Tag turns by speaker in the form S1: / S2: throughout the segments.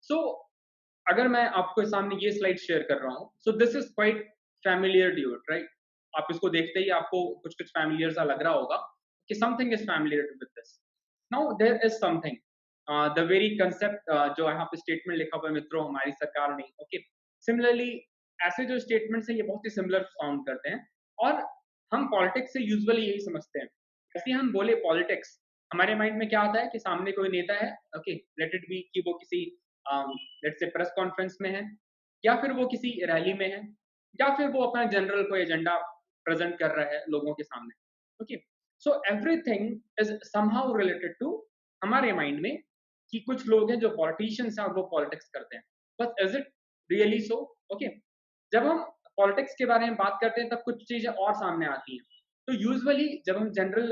S1: सो अगर मैं आपके सामने ये स्लाइड शेयर कर रहा हूँ, so this is quite familiar to it, right? आप इसको देखते ही आपको कुछ कुछ फैमिलियर सा लग रहा होगा कि something is familiar with this. Now there is something, the very concept जो यहाँ पे स्टेटमेंट लिखा हुआ है मित्रों हमारी सरकार ने, ओके। सिमिलरली ऐसे जो स्टेटमेंट्स हैं ये बहुत ही सिमिलर साउंड करते हैं, और हम पॉलिटिक्स से यूजुअली यही समझते हैं। जैसे हम बोले पॉलिटिक्स, हमारे माइंड में क्या आता है कि सामने कोई नेता है, ओके, लेट इट बी कि वो किसी लेट्स से प्रेस कॉन्फ्रेंस में है, या फिर वो किसी रैली में है, या फिर वो अपना जनरल कोई एजेंडा प्रेजेंट कर रहा है लोगों के सामने, okay. So everything is somehow related to, हमारे माइंड में, कि कुछ लोग हैं जो पॉलिटिशियंस हैं और वो पॉलिटिक्स करते हैं। But is it really so? Okay. जब हम पॉलिटिक्स के बारे में बात करते हैं तब कुछ चीजें और सामने आती हैं। तो यूजुअली जब हम जनरल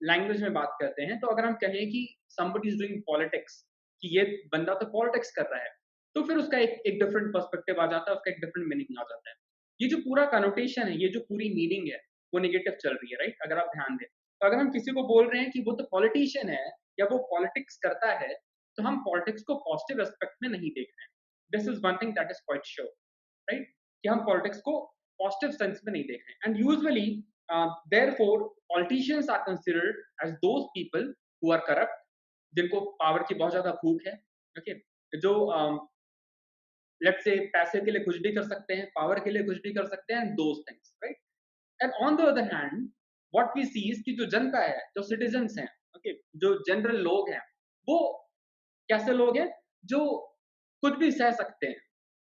S1: लैंग्वेज में बात करते हैं, तो अगर हम कहें कि somebody is doing politics, कि ये बंदा तो पॉलिटिक्स कर रहा है, तो फिर उसका एक एक डिफरेंट पर्सपेक्टिव आ जाता है, उसका एक डिफरेंट मीनिंग आ जाता है। ये जो पूरा कनोटेशन है, ये जो पूरी मीनिंग है, वो नेगेटिव चल रही है, राइट? अगर आप ध्यान दें, तो अगर हम किसी को बोल रहे हैं कि वो तो पॉलिटिशियन है या वो पॉलिटिक्स करता है, तो हम पॉलिटिक्स को पॉजिटिव एस्पेक्ट में नहीं देख रहे हैं। This is one thing that is quite sure, right? कि हम पॉलिटिक्स को पॉजिटिव सेंस में नहीं देख रहे हैं। And usually therefore politicians are considered as those people who are corrupt, जिनको पावर की बहुत ज्यादा भूख है, ओके, जो लेट्स से पैसे के लिए कुछ भी कर सकते हैं, पावर के लिए कुछ भी कर सकते हैं, and those things, right? And on the other hand what we see is कि जो जनता है, जो सिटीजन्स हैं, ओके, जो जनरल लोग हैं, वो कैसे लोग हैं? जो कुछ भी सह सकते हैं,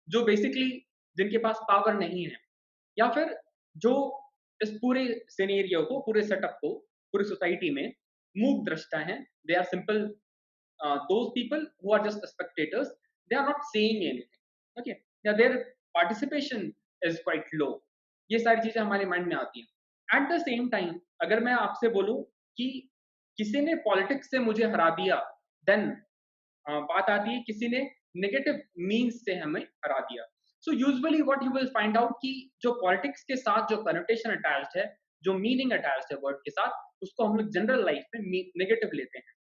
S1: जो बेसिकली जिनके पास पावर नहीं है, या फिर जो इस पूरे सिनेरियो को, पूरे सेटअप को, पूरी सोसाइटी में मूक दृष्टा हैं। They are simple those people who are just spectators, they are not saying anything, okay, yeah, their participation is quite low। ये सारी चीजें हमारे माइंड में आती हैं। एट द सेम टाइम अगर मैं आपसे बोलूं कि किसी ने पॉलिटिक्स से मुझे हरा दिया, देन बात आती है किसी ने नेगेटिव मीन्स से हमें हरा दिया। So usually what you will find out कि जो पॉलिटिक्स के साथ जो कनोटेशन अटैच्ड है, जो मीनिंग अटैच्ड है वर्ड के साथ, उसको हम लोग जनरल लाइफ में नेगेटिव लेते हैं।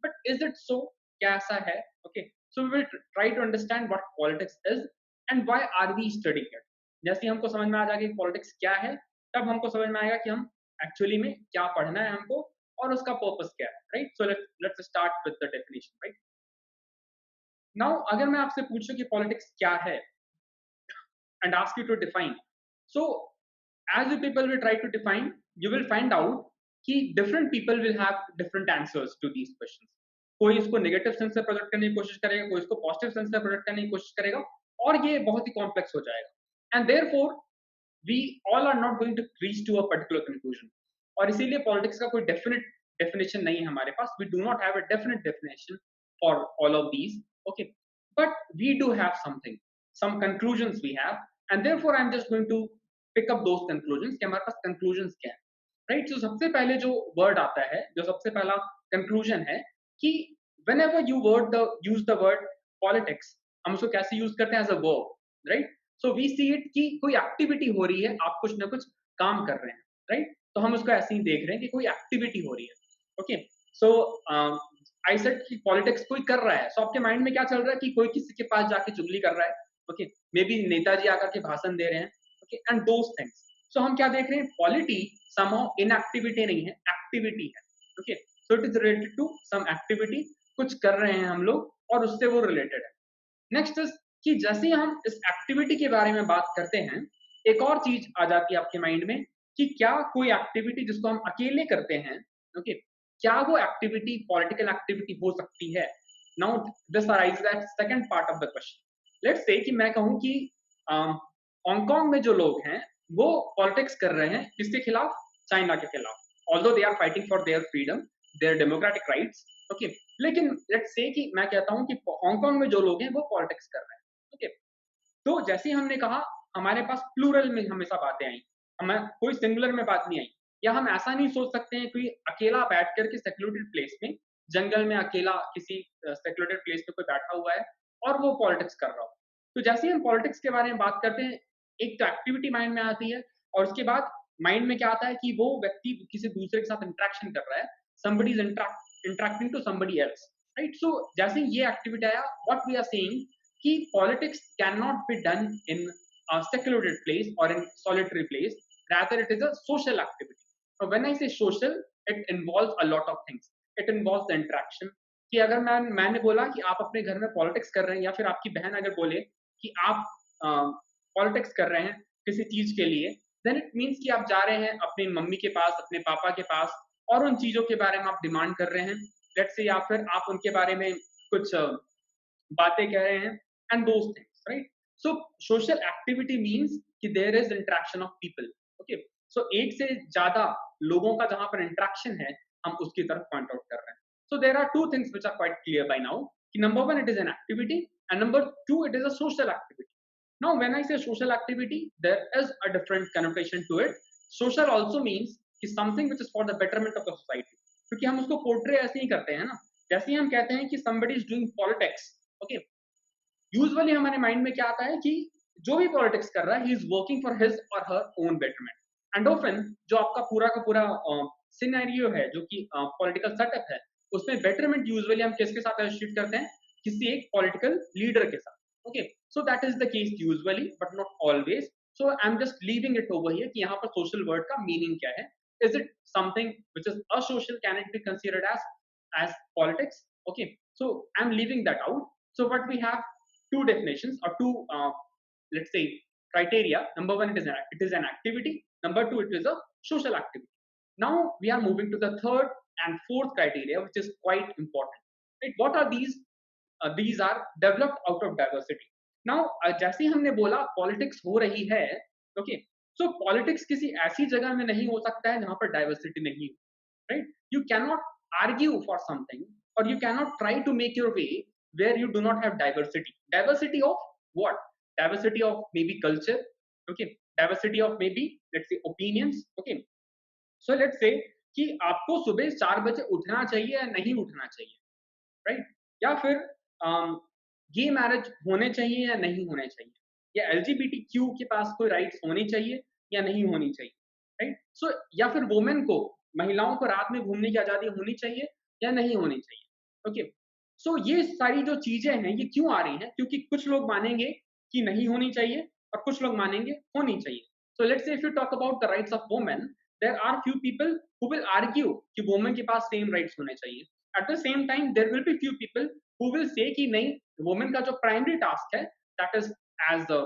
S1: But is it so? क्या ऐसा है? Okay, so we will try to understand what politics is and why are we studying it. जैसे हमको समझ में आ जाएगा कि पॉलिटिक्स क्या है, तब हमको समझ में आएगा कि हम एक्चुअली में क्या पढ़ना है हमको, और उसका पर्पस क्या है, right? So let's start with the definition, right? Now अगर मैं आपसे पूछूं कि पॉलिटिक्स क्या है and ask you to define, so as you people will try to define, you will find out कि different people will have different answers to these questions। कोई इसको नेगेटिव सेंस से प्रोजेक्ट करने की कोशिश करेगा, कोई इसको पॉजिटिव सेंस से प्रोजेक्ट करने की कोशिश करेगा, और ये बहुत ही कॉम्प्लेक्स हो जाएगा। And therefore we all are not going to reach to a particular conclusion. और इसीलिए पॉलिटिक्स का कोई डेफिनेट डेफिनेशन नहीं है हमारे पास। We do not have a definite definition for all of these, okay, but we do have something, some conclusions we have, and therefore I'm just going to pick up those conclusions कि हमारे पास conclusions क्या है, right? तो सबसे पहले जो word आता है, जो सबसे पहला कंक्लूजन है, कि whenever you use the word politics, हम उसको कैसे यूज करते हैं? As a verb, right? So we see it कि कोई एक्टिविटी हो रही है, आप कुछ ना कुछ काम कर रहे हैं, राइट? तो हम उसको ऐसे ही देख रहे हैं कि कोई एक्टिविटी हो रही है, ओके। सो आई सेड कि पॉलिटिक्स कोई कर रहा है, सो आपके माइंड में क्या चल रहा है कि कोई किसी के पास जाके चुगली कर रहा है, ओके, मे बी नेताजी आकर के भाषण दे रहे हैं, ओके, एंड दोस थिंग्स। सो हम क्या देख रहे हैं? पॉलिटी समहाउ इनएक्टिविटी नहीं है, एक्टिविटी है, okay. So it is related to some activity, कुछ कर रहे हैं हम लोग और उससे वो रिलेटेड है। नेक्स्ट इज कि जैसे ही हम इस एक्टिविटी के बारे में बात करते हैं, एक और चीज आ जाती है आपके माइंड में कि क्या कोई एक्टिविटी जिसको हम अकेले करते हैं, ओके, क्या वो एक्टिविटी पॉलिटिकल एक्टिविटी हो सकती है? Now this arise that second part of the question. Let's say कि मैं कहूं कि हांगकांग में जो लोग हैं वो पॉलिटिक्स कर रहे हैं, किसके खिलाफ? चाइना के खिलाफ। Although they are fighting for their freedom, their democratic rights, okay, लेकिन लेट्स से कि मैं कहता हूं कि हांगकांग में जो लोग हैं वो पॉलिटिक्स कर रहे हैं, ओके। तो जैसे ही हमने कहा, हमारे पास प्लूरल में हमेशा बातें आई, हमें कोई सिंगुलर में बात नहीं आई। या हम ऐसा नहीं सोच सकते हैं कि अकेला बैठ करके सेक्लूडेड प्लेस में, जंगल में अकेला किसी सेक्लूडेड प्लेस पे कोई बैठा हुआ है और वो पॉलिटिक्स कर रहा हो। तो जैसे ही हम पॉलिटिक्स के बारे में बात करते हैं, एक तो एक्टिविटी माइंड में आती है, और उसके बाद माइंड में क्या आता है कि वो व्यक्ति किसी दूसरे के साथ इंटरेक्शन कर रहा है, somebody is interacting to somebody else, right? So जैसे ही ये एक्टिविटी आया, what we are saying कि politics can not be done in secluded place or in solitary place, rather it is a social activity. So when I say social, it involves a lot of things. It involves the interaction. कि अगर मैंने बोला कि आप अपने घर में politics कर रहे हैं, या फिर आपकी बहन अगर बोले कि आप पॉलिटिक्स कर रहे हैं किसी चीज के लिए, देन इट मीन्स कि आप जा रहे हैं अपनी मम्मी के पास, अपने पापा के पास, और उन चीजों के बारे में आप डिमांड कर रहे हैं, लेट्स से, या फिर आप उनके बारे में कुछ बातें कह रहे हैं, and those things, right? So social activity means कि there is interaction of people, okay? So एक से ज्यादा लोगों का जहां पर इंटरेक्शन है, हम उसकी तरफ पॉइंट आउट कर रहे हैं. So there are two things which are quite clear by now, कि number one, it is an activity, and number two, it is a social activity. Now, when I say social activity, there is a different connotation to it. Social also means कि something which is for the betterment of the society. क्योंकि हम उसको portray ऐसे ही करते हैं ना, जैसे ही हम कहते हैं कि somebody is doing politics, okay? Usually हमारे माइंड में क्या आता है कि जो भी पॉलिटिक्स कर रहा है, he is working for his और her own betterment. And often जो आपका पूरा का पूरा सिनेरियो है, जो कि पॉलिटिकल सेटअप है, उसमें बेटरमेंट यूजुअली हम किसके साथ एसोसिएट करते हैं? किसी एक पॉलिटिकल लीडर के साथ. Okay, so that is the case usually, but not always. So I am just leaving it over here कि यहाँ पर सोशल वर्ड का मीनिंग क्या है. Is it something which is asocial? Can it be considered as politics? Okay, so I am leaving that out. So what we have two definitions, or two let's say criteria. Number one, it is an activity. Number two, it is a social activity. Now we are moving to the third and fourth criteria, which is quite important, right? What are these? These are developed out of diversity. Now जैसे हमने बोला politics हो रही है, okay? So politics किसी ऐसी जगह में नहीं हो सकता है जहां पर डाइवर्सिटी नहीं हो, right? You cannot argue for something, or you cannot try to make your way where you do not have diversity. Diversity of what? Diversity of maybe culture, okay? Diversity of maybe, let's say, opinions, okay? So let's say कि आपको सुबह 4 बजे उठना चाहिए या नहीं उठना चाहिए, राइट? या फिर गे मैरिज होने चाहिए या नहीं होने चाहिए, या एलजीबीटीक्यू के पास कोई राइट्स होनी चाहिए या नहीं होनी चाहिए, राइट? सो या फिर वुमेन को, महिलाओं को रात में घूमने की आजादी होनी चाहिए या नहीं होनी चाहिए, ओके? सो ये सारी जो चीजें हैं, ये क्यों आ रही हैं? क्योंकि कुछ लोग मानेंगे कि नहीं होनी चाहिए और कुछ लोग मानेंगे होनी चाहिए. So let's say if you talk about the rights of women, there are few people who will argue कि वुमेन के पास सेम राइट्स होने चाहिए. At the same time there will be few people who will say कि नहीं, women का जो primary task है, that is as a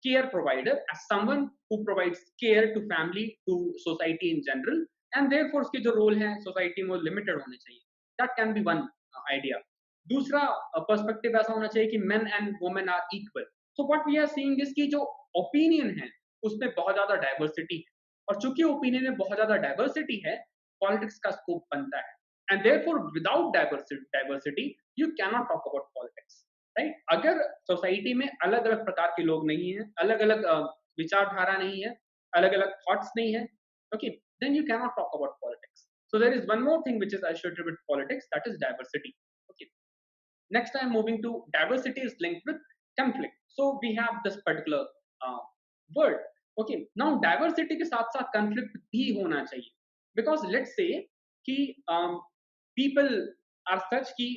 S1: care provider, as someone who provides care to family, to society in general, and therefore उसके जो role है society में limited होने चाहिए. That can be one idea. दूसरा पर्सपेक्टिव ऐसा होना चाहिए कि men and women are equal. So what we are seeing is कि जो ओपिनियन है उसमें बहुत ज्यादा डाइवर्सिटी है, और चूंकि ओपिनियन में बहुत ज्यादा डाइवर्सिटी है, पॉलिटिक्स का स्कोप बनता है. And therefore without diversity you can not talk about politics, right? अगर सोसाइटी में अलग अलग प्रकार के लोग नहीं है, अलग अलग विचारधारा नहीं है, अलग अलग थॉट्स नहीं है, okay, then you can not talk about politics. So there is one more thing which is associated with politics, that is diversity. Okay, next I am moving to diversity is linked with conflict. So we have this particular word. Okay, now diversity के साथ साथ conflict भी होना चाहिए, because let's say कि people are such कि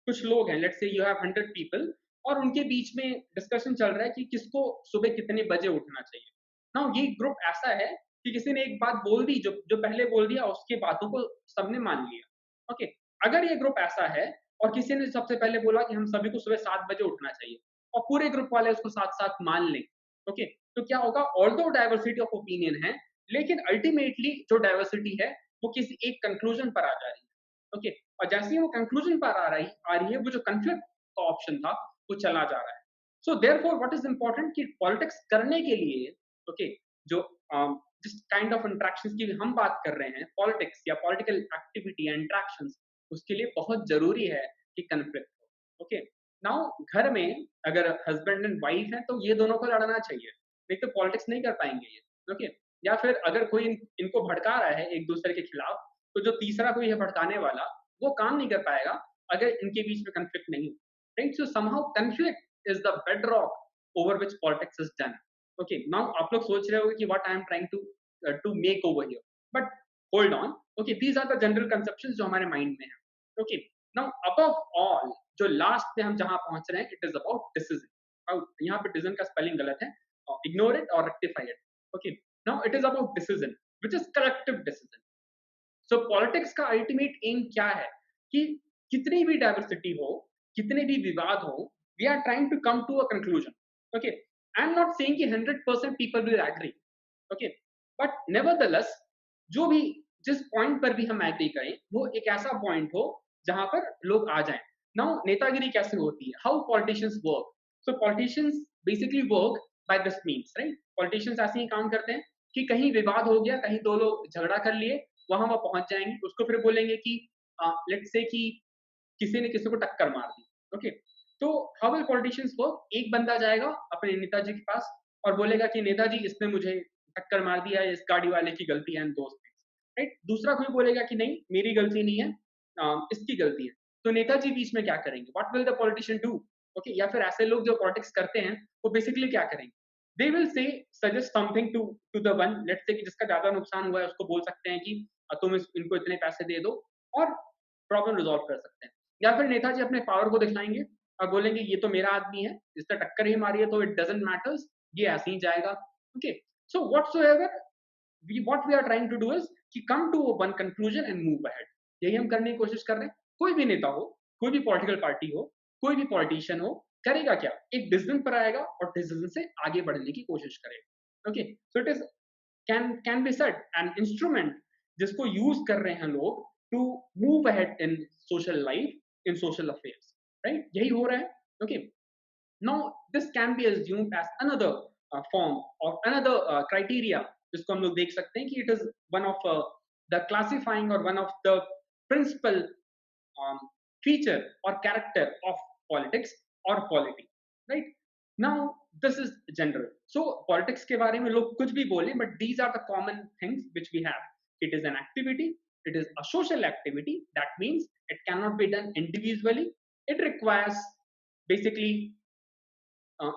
S1: कुछ लोग हैं, let's say you have 100 people, और उनके बीच में डिस्कशन चल रहा है कि किसको सुबह कितने बजे उठना चाहिए. now ये ग्रुप ऐसा है कि किसी ने एक बात बोल दी, जो पहले बोल दिया, उसकी बातों को सबने मान लिया. ओके, अगर ये ग्रुप ऐसा है और किसी ने सबसे पहले बोला कि हम सभी को सुबह 7 बजे उठना चाहिए, और पूरे ग्रुप वाले उसको साथ-साथ मान लें, ओके, तो क्या होगा? ऑल्दो डाइवर्सिटी ऑफ ओपिनियन है, लेकिन अल्टीमेटली जो डाइवर्सिटी है वो किसी एक कंक्लूजन पर आ जा रही है, ओके? और जैसे ही वो कंक्लूजन पर आ रही है, वो जो कॉन्फ्लिक्ट का ऑप्शन था वो चला जा रहा है. So therefore what is important कि पॉलिटिक्स करने के लिए, ओके, जो जिस काइंड ऑफ इंटरेक्शंस की हम बात कर रहे हैं, पॉलिटिक्स या पॉलिटिकल एक्टिविटी या इंटरेक्शंस, उसके लिए बहुत जरूरी है कि कन्फ्लिक्ट हो. ओके, नाउ घर में अगर हस्बैंड एंड वाइफ है तो ये दोनों को लड़ना चाहिए, नहीं तो पॉलिटिक्स नहीं कर पाएंगे ये. ओके, या फिर अगर कोई इनको भड़का रहा है एक दूसरे के खिलाफ, तो जो तीसरा कोई है भड़काने वाला, वो काम नहीं कर पाएगा अगर इनके बीच में कन्फ्लिक्ट नहीं हो. Right? So somehow conflict is the bedrock over which politics is done. Okay, now आप लोग सोच रहे होंगे कि what I am trying to make over here, but hold on. Okay, these are the general conceptions जो हमारे mind में है. ओके, नाउ अबव ऑल जो लास्ट पे हम जहां पहुंच रहे हैं, इट इज अबाउट डिसीजन। यहाँ पे डिसीजन का स्पेलिंग गलत है, इग्नोर इट और rectify it. Okay, now it is about decision which is collective decision. So politics का अल्टीमेट एम क्या है कि कितनी भी डाइवर्सिटी हो, कितने भी विवाद हो, we are trying to come to a conclusion. Okay, I am not saying कि 100% people will agree, okay, but nevertheless जो भी जिस पॉइंट पर भी हम एग्री करें वो एक ऐसा पॉइंट हो जहां पर लोग आ जाएं। नाउ नेतागिरी कैसे होती है, how politicians work. So politicians basically work by this means, right. Politicians ऐसे ही काम करते हैं कि कहीं विवाद हो गया, कहीं दो लोग झगड़ा कर लिए, वहां वो पहुंच जाएंगे, उसको फिर बोलेंगे कि लेट्स से कि किसी ने किसी को टक्कर मार दी। ओके, तो हाउ विल पॉलिटिशियंस वर्क, एक बंदा जाएगा अपने नेताजी के पास और बोलेगा कि नेताजी इसने मुझे टक्कर मार दिया, इस गाड़ी वाले की गलती है, दोस्त, राइट। दूसरा कोई बोलेगा कि नहीं मेरी गलती नहीं है, इसकी गलती है। तो नेताजी बीच में क्या करेंगे, what will the politician do. Okay, या फिर ऐसे लोग जो पॉलिटिक्स करते हैं वो बेसिकली क्या करेंगे, they will say suggest something to the one, let's say कि जिसका ज्यादा नुकसान हुआ है, उसको बोल सकते हैं कि तुम इनको इतने पैसे दे दो और प्रॉब्लम रिजॉल्व कर सकते हैं। या फिर नेताजी अपने पावर को दिखाएंगे और बोलेंगे ये तो मेरा आदमी है, इसने टक्कर ही मारी है तो इट डजंट मैटर्स, ये ऐसे ही जाएगा। Okay, so whatsoever what we are trying to do is कि come to one conclusion and move ahead। यही हम करने की कोशिश कर रहे हैं। कोई भी नेता हो, कोई भी पॉलिटिकल पार्टी हो, कोई भी पॉलिटिशियन हो, करेगा क्या, एक डिसीजन पर आएगा और डिसीजन से आगे बढ़ने की कोशिश करेगा। Okay, so it is can be said an instrument जिसको यूज कर रहे हैं लोग to move ahead in social life, in social affairs, right। यही हो रहा है। Okay, now this can be assumed as another form or another criteria जिसको हम लोग देख सकते हैं कि it is one of the classifying or one of the principal feature or character of politics or polity, right। now this is general, so politics के बारे में लोग कुछ भी बोले, but these are the common things which we have। it is an activity, it is a social activity, that means it cannot be done individually, it requires basically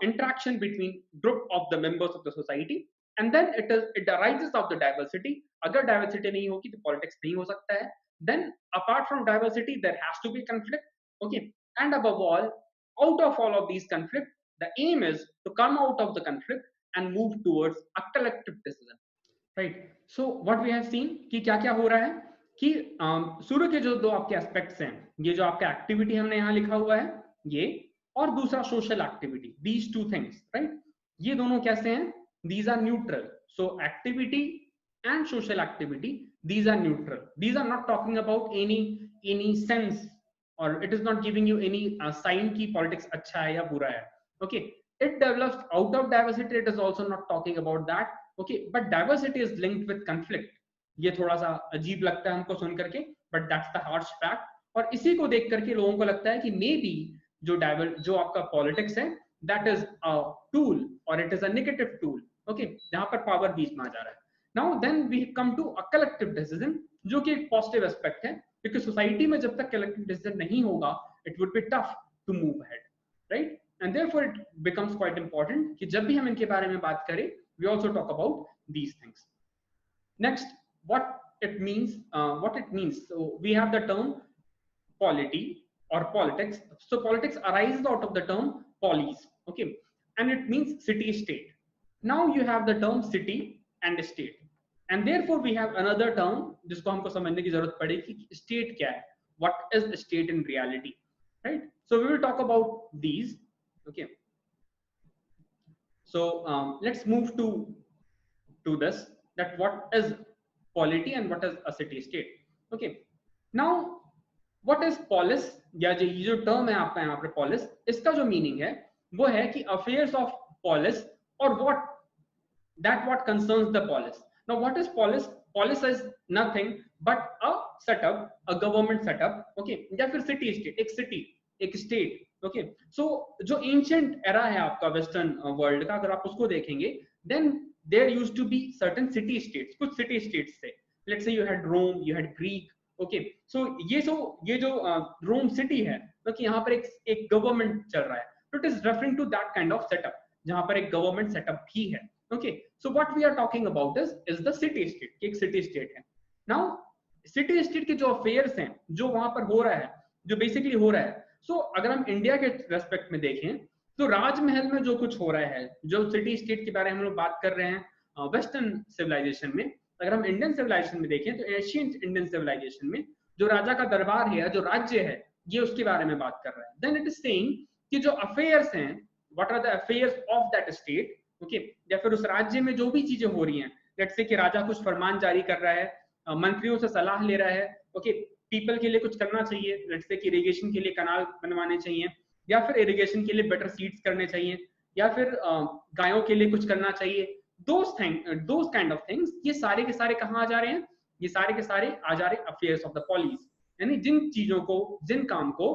S1: interaction between group of the members of the society, and then it arises of the diversity। अगर diversity नहीं होगी तो politics नहीं हो सकता है। then apart from diversity there has to be conflict, okay, and above all, out of all of these conflict, the aim is to come out of the conflict and move towards a collective decision, right। so what we have seen कि क्या क्या हो रहा है कि शुरू के जो दो आपके एस्पेक्ट्स हैं, ये जो आपका एक्टिविटी हमने यहाँ लिखा हुआ है ये, और दूसरा social activity, these two things, right. ये दोनों कैसे हैं, these are neutral. So activity and social activity, these are neutral, these are not talking about any sense, or it is not giving you any sign ki politics अच्छा है या बुरा है। okay, it develops out of diversity, it is also not talking about that, okay, but diversity is linked with conflict। ये थोड़ा सा अजीब लगता है हमको सुन करके, but that's the harsh fact। और इसी को देख करके लोगों को लगता है कि मे बी जो आपका पॉलिटिक्स है that is a tool or it is a negative tool, okay, जहां पर पावर बीच में आ जा रहा है। Now then we come to a collective decision, जो कि एक पॉजिटिव एस्पेक्ट है, क्योंकि सोसाइटी में जब तक कलेक्टिव डिसीजन नहीं होगा it would be tough to move ahead, right, and therefore it becomes quite important कि जब भी हम इनके बारे में बात करें we also talk about these things। next, what it means, so we have the term polity or politics। so politics arises out of the term polis, okay, and it means city state। now you have the term city and state, and therefore we have another term जिसको हमको समझने की जरूरत पड़ेगी कि state क्या है, what is state in reality, right। so we will talk about these, okay। so let's move to this, that what is polity and what is a city state, okay। now what is polis, या ये जो term है आपका यहाँ पे polis, इसका जो meaning है वो है कि affairs of polis or what concerns the polis। now what is polis, polis is nothing but a setup, a government setup, okay, या फिर city state, एक city, एक state, okay। so जो ancient era है आपका western world का, अगर आप उसको देखेंगे then there used to be certain city states, कुछ city states थे। let's say you had Rome, you had Greek, okay, so ये जो रोम सिटी है, तो यहाँ पर एक गवर्नमेंट चल रहा है, तो it is referring to that kind of setup जहां पर एक गवर्नमेंट सेटअप भी है, okay. So what we are talking about is the city state, एक सिटी स्टेट है। नाउ सिटी स्टेट के जो अफेयर्स हैं जो वहां पर हो रहा है, जो बेसिकली हो रहा है, सो अगर हम इंडिया के रेस्पेक्ट में देखें तो राजमहल में जो कुछ हो रहा है, जो सिटी स्टेट के बारे में हम लोग बात कर रहे हैं वेस्टर्न सिविलाइजेशन में, अगर हम इंडियन सिविलाइजेशन में देखें तो एशियंट इंडियन सिविलाइजेशन में जो राजा का दरबार है, जो राज्य है, ये उसके बारे में बात कर रहा है। देन इट इज सेइंग कि जो अफेयर्स हैं, what are the affairs of that state, okay, या फिर उस राज्य में जो भी चीजें हो रही हैं, लेट्स से कि राजा कुछ फरमान जारी कर रहा है, मंत्रियों से सलाह ले रहा है, ओके, पीपल के लिए कुछ करना चाहिए, लेट्स से कि इरिगेशन के लिए कनाल बनवाने चाहिए, या फिर इरिगेशन के लिए बेटर सीड्स करने चाहिए, या फिर गायों के लिए कुछ करना चाहिए, दोज काइंड ऑफ थिंग्स, ये सारे के सारे कहाँ आ जा रहे हैं? ये सारे के सारे आ जा रहे अफेयर्स ऑफ द पॉलिस, यानी जिन चीजों को, जिन काम को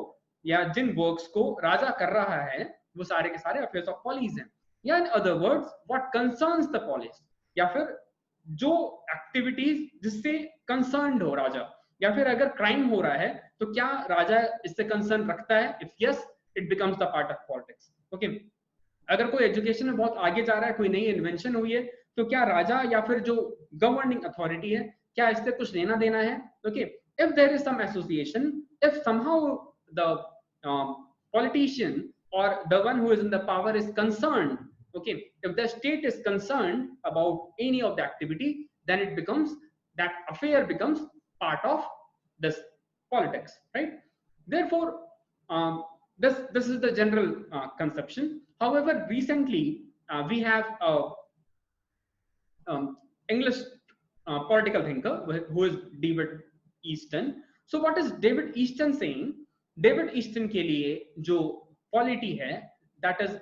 S1: या जिन वर्क्स को राजा कर रहा है, वो सारे के सारे अफेयर्स ऑफ पॉलिस हैं। या in other words what concerns the polis, या फिर जो एक्टिविटीज जिससे कंसर्न्ड हो राजा, या फिर अगर क्राइम हो रहा है तो क्या राजा इससे कंसर्न रखता है? If yes, it becomes the part of politics. Okay, अगर कोई एजुकेशन में बहुत आगे जा रहा है, कोई नई इन्वेंशन हुई है, तो क्या राजा या फिर जो गवर्निंग अथॉरिटी है, क्या इससे कुछ लेना देना है? Okay, if there is some association, if somehow the politician or the one who is in the power is concerned, okay, if the state is concerned about any of the activity, then it becomes, that affair becomes part of this politics, right? Therefore this is the general conception. However, recently we have a English political thinker who is David Easton. So what is David Easton saying? David Easton के लिए जो polity है, that is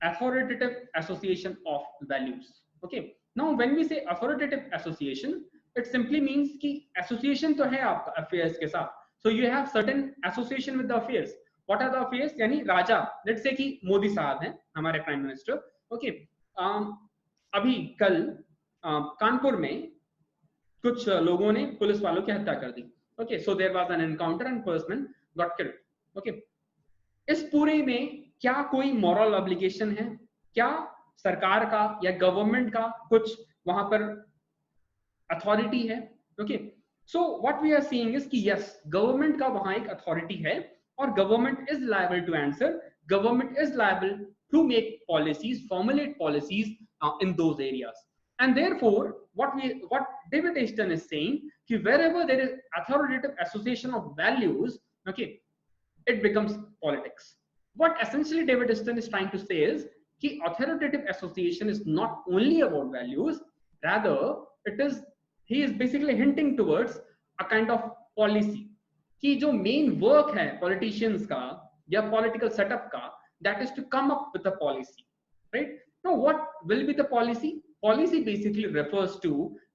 S1: authoritative association of values. Okay, now when we say authoritative association, it simply means कि association तो है आपका affairs के साथ, so you have certain association with the affairs. What are the affairs? यानी राजा, let's say कि मोदी साहब हैं हमारे प्राइम मिनिस्टर, okay, अभी कल कानपुर में कुछ लोगों ने पुलिस वालों की हत्या कर दी, okay, so there was an encounter and person got killed. Okay, इस पूरे में क्या कोई मॉरल ऑब्लिगेशन है? क्या सरकार का या गवर्नमेंट का कुछ वहां पर अथॉरिटी है? Okay, so what we are seeing is yes यस, गवर्नमेंट का वहां एक अथॉरिटी है और government is liable to answer, government is liable to make policies, formulate policies in those areas. And therefore what David Easton is saying कि wherever there is authoritative association of values, okay, it becomes politics. What essentially David Easton is trying to say is कि authoritative association is not only about values, rather he is basically hinting towards a kind of policy कि जो main work है politicians का या political setup का, that is to come up with a policy, right? Now what will be the policy? Policy basically refers to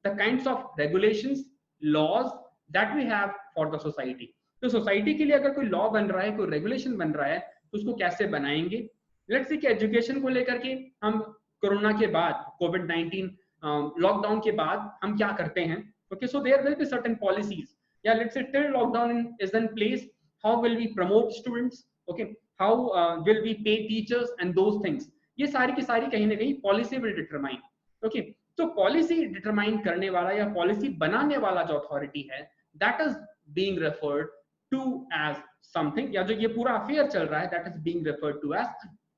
S1: the kinds of regulations, laws that we have for the society. तो society के लिए अगर कोई law बन रहा है, कोई regulation बन रहा है, तो उसको कैसे बनाएंगे? लेट्स से कि एजुकेशन को लेकर के हम कोरोना के बाद, कोविड-19 लॉकडाउन के बाद हम क्या करते हैं? Okay, so there will be certain policies, या let's say till lockdown is in place, how will we promote students, okay, how will we pay teachers and those things. ये सारी की सारी कहीं ना कहीं पॉलिसी विल डिटरमाइन. ओके, तो policy determine करने वाला या पॉलिसी बनाने वाला जो अथॉरिटी है, that is being referred to as something, या जो ये पूरा अफेयर चल रहा है, that is being referred to as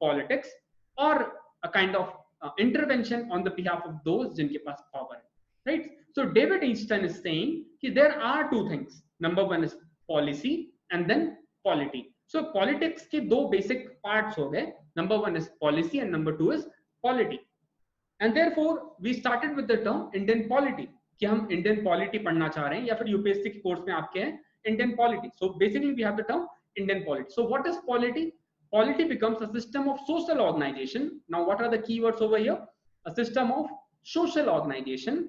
S1: politics और a kind of intervention on the behalf of those जिनके पास पावर है, right? So David Easton is saying कि there are two things, number one is policy and then polity. So politics के दो basic parts हो गए, number one is policy and number two is polity. And therefore we started with the term Indian polity कि हम Indian polity पढ़ना चाह रहे हैं, या फिर यूपीएससी के कोर्स में आपके हैं Indian polity. So basically we have the term Indian polity. So what is polity? Polity becomes a system of social organization. Now what are the keywords over here? A system of social organization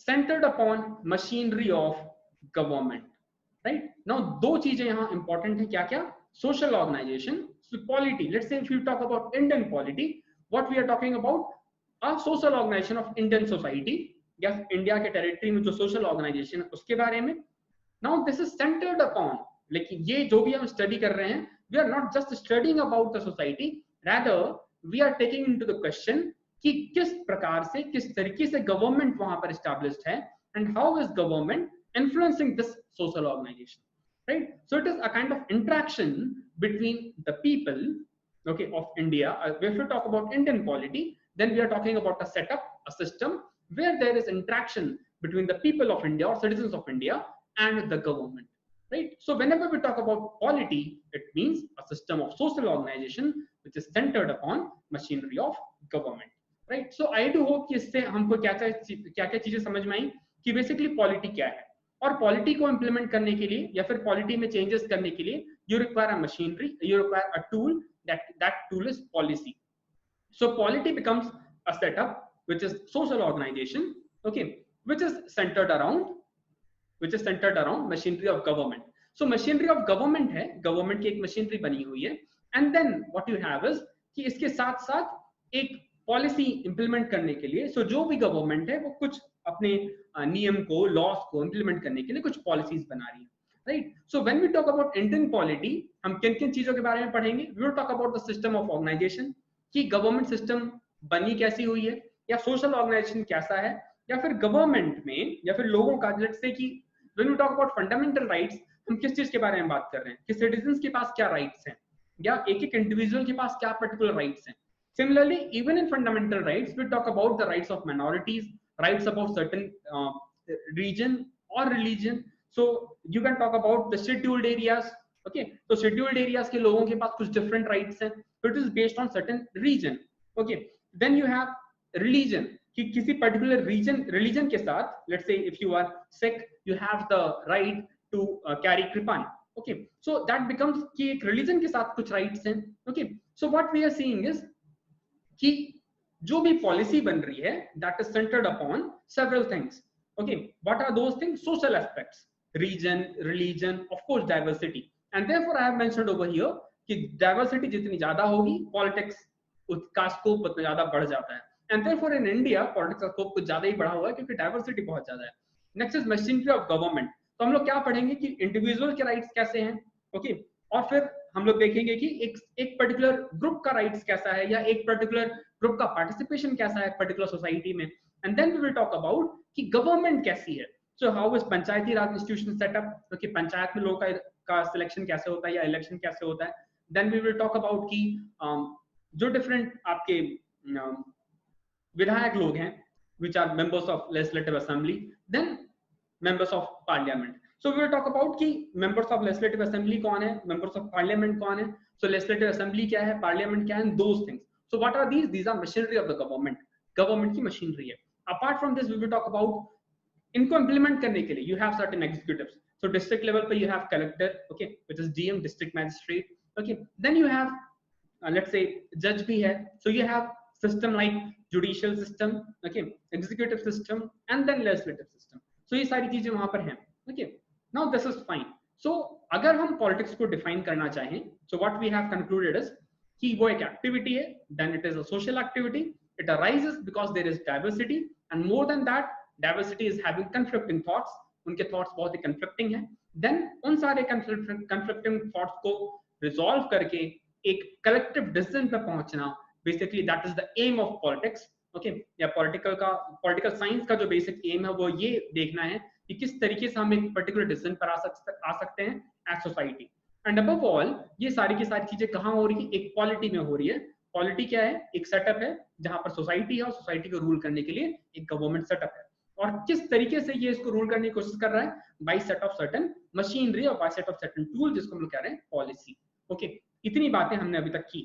S1: centered upon machinery of government, right? Now दो चीजें यहाँ important है, क्या क्या? Social organization, so polity. Let's say if you talk about Indian polity, what we are talking about, a social organization of Indian society, या India के territory में जो सोशल ऑर्गेनाइजेशन है उसके बारे में. Now this is centred upon, लेकिन ये जो भी हम स्टडी कर रहे हैं, we are not just studying about the society, rather we are taking into the question कि किस प्रकार से, किस तरीके से गवर्नमेंट वहां पर एस्टैब्लिश्ड है, and how is government influencing this social organisation. right? So it is a kind of interaction between the people, okay, of India. If we talk about Indian polity, then we are talking about a setup, a system where there is interaction between the people of India or citizens of India and the government, right? So whenever we talk about polity, it means a system of social organization which is centered upon machinery of government, right? So I do hope कि इससे हमको क्या चीजें समझ में आई कि basically polity क्या है, और पॉलिटी को इंप्लीमेंट करने के लिए या फिर पॉलिटी में चेंजेस करने के लिए you require a machinery, you require a tool, that tool is policy. So polity becomes a setup which is social organization, okay, which is centered around machinery of government. So machinery of government है, government की एक machinery बनी हुई है, and then what you have is कि इसके साथ साथ एक पॉलिसी इंप्लीमेंट करने के लिए, सो जो भी गवर्नमेंट है वो कुछ अपने नियम को, लॉस को इंप्लीमेंट करने के लिए कुछ पॉलिसीज बना रही है, right? So when we talk about Indian polity, हम किन किन चीजों के बारे में पढ़ेंगे? We will talk about the system of organisation, कि गवर्नमेंट सिस्टम बनी कैसी हुई है, या सोशल ऑर्गेनाइजेशन कैसा है, या फिर गवर्नमेंट में या फिर लोगों का, लेट्स से कि when we talk about fundamental rights, हम किस चीज के बारे में बात कर रहे हैं कि सिटीजंस के पास क्या राइट्स हैं, या एक एक इंडिविजुअल के पास क्या पर्टिकुलर राइट्स हैं. Similarly, even in fundamental rights, we talk about the rights of minorities, rights about certain region or religion. So you can talk about the scheduled areas. Okay, so scheduled areas के लोगों के पास कुछ different rights हैं. So it is based on certain region. Okay, then you have religion, कि किसी particular religion के साथ, let's say if you are Sikh, you have the right to carry kripan. Okay, so that becomes कि एक religion के साथ कुछ rights हैं. Okay, so what we are seeing is कि जो भी पॉलिसी बन रही है, that is centered upon several things. Okay, what are those things? Social aspects, region, religion, of course diversity, and therefore I have mentioned over here कि diversity जितनी ज्यादा होगी, politics का स्कोप उतना ज्यादा बढ़ जाता है, and therefore in India politics का स्कोप कुछ ज्यादा ही बढ़ा हुआ है क्योंकि diversity बहुत ज्यादा है. Next is machinery of government. तो हम लोग क्या पढ़ेंगे कि इंडिविजुअल के राइट्स कैसे हैं, ओके, और फिर हम लोग देखेंगे कि एक पर्टिकुलर ग्रुप का राइट्स कैसा है, या एक पर्टिकुलर ग्रुप का पार्टिसिपेशन कैसा है पर्टिकुलर सोसाइटी में, and then we will talk about कि गवर्नमेंट कैसी है. So how is panchayati raj institution setup, क्योंकि पंचायत में लोगों का सिलेक्शन कैसे होता है या इलेक्शन कैसे होता है. Then we will talk about कि जो डिफरेंट आपके विधायक लोग हैं, which are members of legislative assembly, then members of parliament. So we will talk about कि members of legislative assembly कौन है, members of parliament कौन है, so legislative assembly क्या है, parliament क्या है, those things. So what are these? These are machinery of the government. Government की machinery है. Apart from this, we will talk about इनको implement करने के लिए you have certain executives. So district level पे you have collector, okay, which is DM, district magistrate, okay. Then you have let's say judge भी है. So you have system like judicial system, okay, executive system, and then legislative system. So ये सारी चीजें वहां पर हैं, okay. Now this is fine. So अगर हम politics को define करना चाहें, so what we have concluded is कि वो एक activity है, then it is a social activity. It arises because there is diversity, and more than that, diversity is having conflicting thoughts. उनके thoughts बहुत ही conflicting हैं. Then उन सारे conflicting thoughts को resolve करके एक collective decision पे पहुंचना, basically that is the aim of politics. Okay, या political science का जो basic aim है वो ये देखना है कि किस तरीके से हम एक particular decision पर आ सकते हैं as society. And above all, ये सारी की सारी चीजें कहाँ हो रही है? एक polity में हो रही है. Polity क्या है? एक setup है जहां पर society है, और society को rule करने के लिए एक government setup है. और किस तरीके से ये इसको rule करने की कोशिश कर रहा है? By set of certain machinery और by set of certain tool, जिसको हम लोग कह रहे हैं policy. Okay, इतनी बातें हमने अभी तक की.